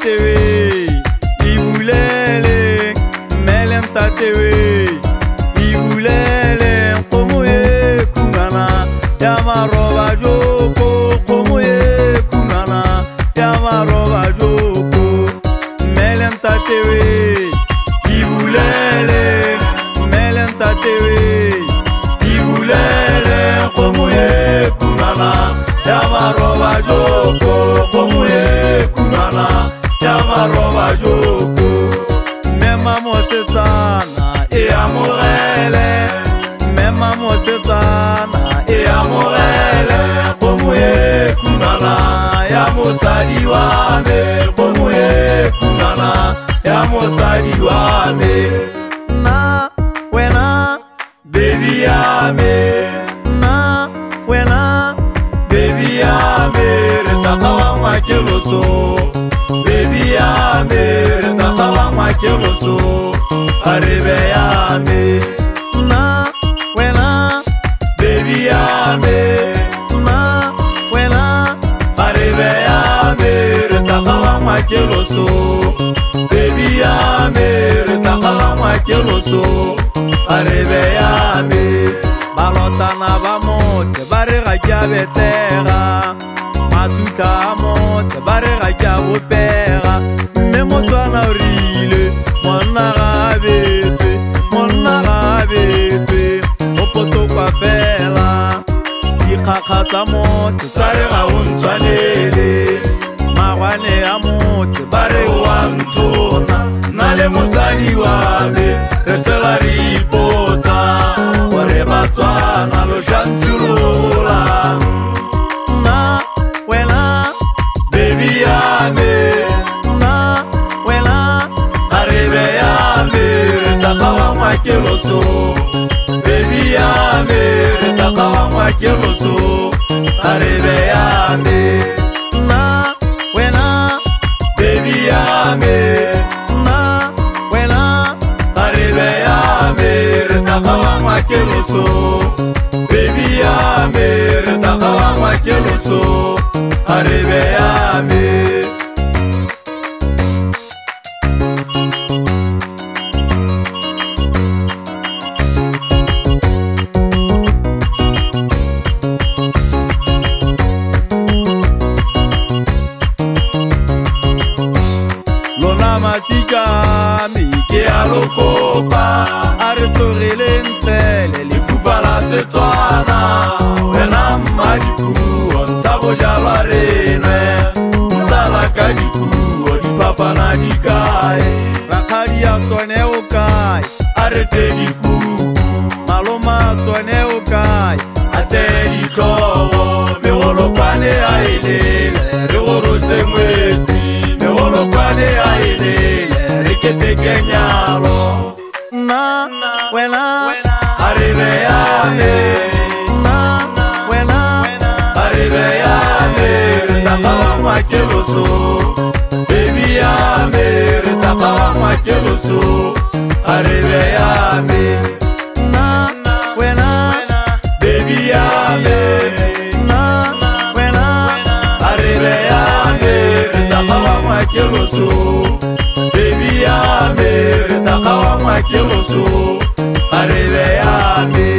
Tewe, ibulele, melenta tewe, ibulele, komuye kunana, yamaroba joko, komuye kunana, yamaroba joko, melenta tewe, ibulele, melenta tewe, ibulele, komuye kunana, yamaroba joko, komuye kunana. Yamaroba joko, mema mosetana e amorele, mema mosetana e amorele, komuye kunana ya mosaliwane, komuye kunana ya mosaliwane. Na wena baby ame, na wena baby ame, retakawa makeloso. Baby ame, takawa makeloso, arrive ame. Na wena, baby ame, na wena, arrive ame, takawa makeloso. Baby ame, takawa makeloso, arrive ame. Balota na bamote, barega kiabetera. Masuka monte, barega kiabopera. Memoswana rile, mwana rabete, opoto kwa fela. Ikakata monte, barega unswanele. Marwane amonte, barega wantona. Nale mosali wabe, retela ripota. Kore batswana lo shanturola. Na wena baby ame, na wena arrive ame, retakawa makeloso. Baby ame, retakawa makeloso, arrive ame. Na wena baby ame, na wena arrive ame, retakawa makeloso. Baby ame, retakawa makeloso, arrive ame. Lona masika mike alokopa, aretorele ntsele lifupa la setwana. Wena madiku ontsabo jalwa renwe, ntsala kadiku odipapa na dikae. Rakadi ya tsone ukai, arete diku, maloma tsone ukai, ate dikowo. Mewolo kwane ailele, reworo semweti, mewolo kwane ailele, rikete kenyalo. Na wena arrive ame, na wena arrive ame, retakawa makeloso. Baby ame, retakawa makeloso, arrive ame. Na wena baby ame, na wena arrive ame, retakawa makeloso. Baby ame, retakawa makeloso, arrive ame.